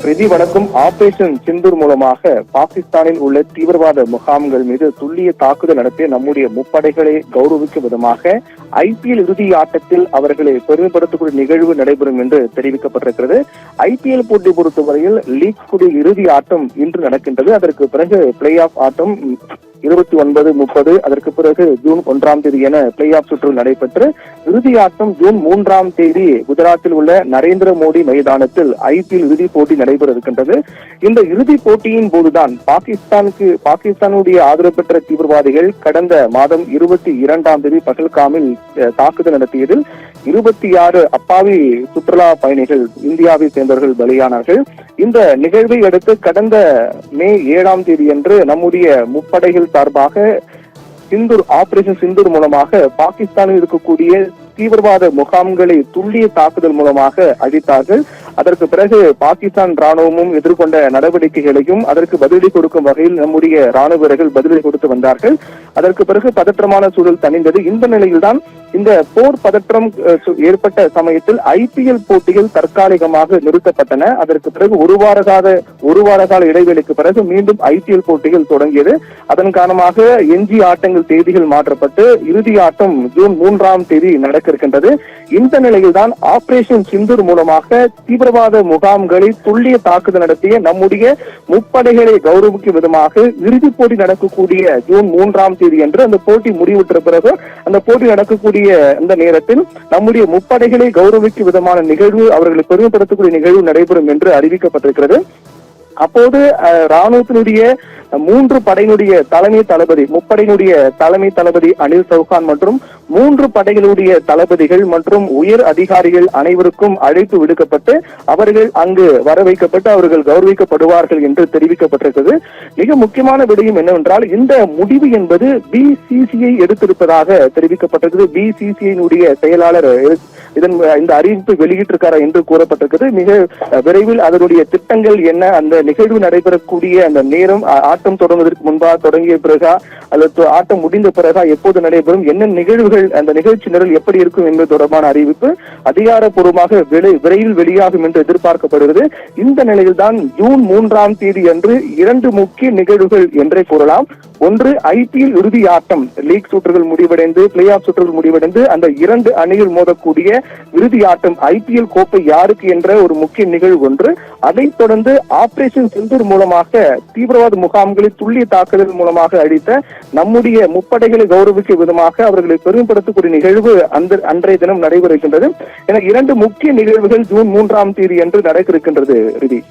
பிரதி வணக்கம் ஆபரேஷன் சிந்தூர் மூலமாக பாகிஸ்தானில் உள்ள தீவிரவாத முகாம்கள் மீது துல்லிய தாக்குதல் நடத்திய நம்முடைய முப்படைகளை கௌரவிக்கும் விதமாக IPL இறுதி ஆட்டத்தில் அவர்களை பெருமைப்படுத்தக்கூடிய நிகழ்வு நடைபெறும் என்று தெரிவிக்கப்பட்டிருக்கிறது. IPL போட்டி பொறுத்தவரையில் லீக் குடி இறுதி ஆட்டம் இன்று நடக்கின்றது. அதற்கு பிறகு பிளே ஆஃப் ஆட்டம் 29, 30 அதற்கு பிறகு ஜூன் 1ஆம் தேதி என பிளே ஆஃப் சுற்று நடைபெற்று இறுதி ஆட்டம் ஜூன் 3ஆம் தேதி குஜராத்தில் உள்ள நரேந்திர மோடி மைதானத்தில் IPL இறுதி போட்டி நடைபெற இருக்கின்றது. இந்த இறுதி போட்டியின் போதுதான் பாகிஸ்தானுடைய ஆதரவு பெற்ற தீவிரவாதிகள் கடந்த மாதம் 22ஆம் தேதி பகல்காமில் தாக்குதல் நடத்தியதில் 26 அப்பாவி சுற்றுலா பயணிகள் இந்தியாவை சேர்ந்தவர்கள் பலியானார்கள். இந்த நிகழ்வை அடுத்து கடந்த மே 7ஆம் தேதி அன்று நம்முடைய முப்படைகள் சார்பாக ஆபரேஷன் சிந்தூர் மூலமாக பாகிஸ்தானில் இருக்கக்கூடிய தீவிரவாத முகாம்களை துல்லிய தாக்குதல் மூலமாக அழித்தார்கள். அதற்கு பிறகு பாகிஸ்தான் ராணுவமும் எதிர்கொண்ட நடவடிக்கைகளையும் அதற்கு பதிலடி கொடுக்கும் வகையில் நம்முடைய ராணுவ வீரர்கள் பதிலடி கொடுத்து வந்தார்கள். அதற்கு பிறகு பதற்றமான சூழல் தணிந்தது. இந்த நிலையில்தான் இந்த போர் பதற்றம் ஏற்பட்ட சமயத்தில் IPL போட்டிகள் தற்காலிகமாக நிறுத்தப்பட்டன. அதற்கு பிறகு ஒரு வார கால இடைவெளிக்கு பிறகு மீண்டும் IPL போட்டிகள் தொடங்கியது. அதன் காரணமாக எஞ்சிய ஆட்டங்கள் தேதிகள் மாற்றப்பட்டு இறுதி ஆட்டம் ஜூன் 3ஆம் தேதி நடக்க இருக்கின்றது. இந்த நிலையில்தான் ஆபரேஷன் சிந்தூர் மூலமாக தீவிரவாத முகாம்களை துல்லிய தாக்குதல் நடத்திய நம்முடைய முப்படைகளை கௌரவிக்கும் விதமாக இறுதிப் போட்டி நடக்கக்கூடிய ஜூன் 3ஆம் தேதி என்று அந்த போட்டி முடிவுற்ற பிறகு அந்த போட்டி நடக்கக்கூடிய அந்த நேரத்தில் நம்முடைய முப்படைகளை கௌரவிக்கும் விதமான நிகழ்வு அவர்களை பெருமைப்படுத்தக்கூடிய நிகழ்வு நடைபெறும் என்று அறிவிக்கப்பட்டிருக்கிறது. அப்போது ராணுவத்தினுடைய 3 படையினுடைய தலைமை தளபதி முப்படையினுடைய தலைமை தளபதி அனில் சௌஹான் மற்றும் 3 படைகளுடைய தளபதிகள் மற்றும் உயர் அதிகாரிகள் அனைவருக்கும் அழைப்பு விடுக்கப்பட்டு அவர்கள் அங்கு வர வைக்கப்பட்டு அவர்கள் கௌரவிக்கப்படுவார்கள் என்று தெரிவிக்கப்பட்டிருக்கிறது. மிக முக்கியமான விடயம் என்னவென்றால் இந்த முடிவு என்பது BCCI எடுத்திருப்பதாக தெரிவிக்கப்பட்டிருக்கிறது. BCCI செயலாளர் இந்த அறிவிப்பு வெளியிட்டிருக்காரா என்று கூறப்பட்டிருக்கிறது. மிக விரைவில் அதனுடைய திட்டங்கள் என்ன, அந்த நிகழ்வு நடைபெறக்கூடிய அந்த நேரம், ஆட்டம் தொடங்குவதற்கு முன்பாக தொடங்கிய பிறகா அல்லது ஆட்டம் முடிந்த பிறகா எப்போது நடைபெறும், என்ன நிகழ்வுகள், அந்த நிகழ்ச்சி நிரல் எப்படி இருக்கும் என்பது தொடர்பான அறிவிப்பு அதிகாரப்பூர்வமாக விரைவில் வெளியாகும் என்று எதிர்பார்க்கப்படுகிறது. இந்த நிலையில்தான் ஜூன் 3ஆம் தேதி அன்று 2 முக்கிய நிகழ்வுகள் என்றே கூறலாம். ஒன்று, IPL இறுதி ஆட்டம், லீக் சுற்றுகள் முடிவடைந்து பிளே ஆஃப் சுற்றுகள் முடிவடைந்து அந்த 2 அணிகள் மோதக்கூடிய இறுதி ஆட்டம் IPL கோப்பை யாருக்கு என்ற ஒரு முக்கிய நிகழ்வு ஒன்று. அதைத் தொடர்ந்து ஆபரேஷன் சிந்தூர் மூலமாக தீவிரவாத முகாம்களை துல்லிய தாக்குதல் மூலமாக அழித்த நம்முடைய முப்படைகளை கௌரவிக்கும் விதமாக அவர்களை பெருமைப்படுத்தக்கூடிய நிகழ்வு அன்றைய தினம் நடைபெறுகின்றது. என 2 முக்கிய நிகழ்வுகள் ஜூன் 3ஆம் தேதி என்று நடக்க இருக்கின்றது. ரிதி.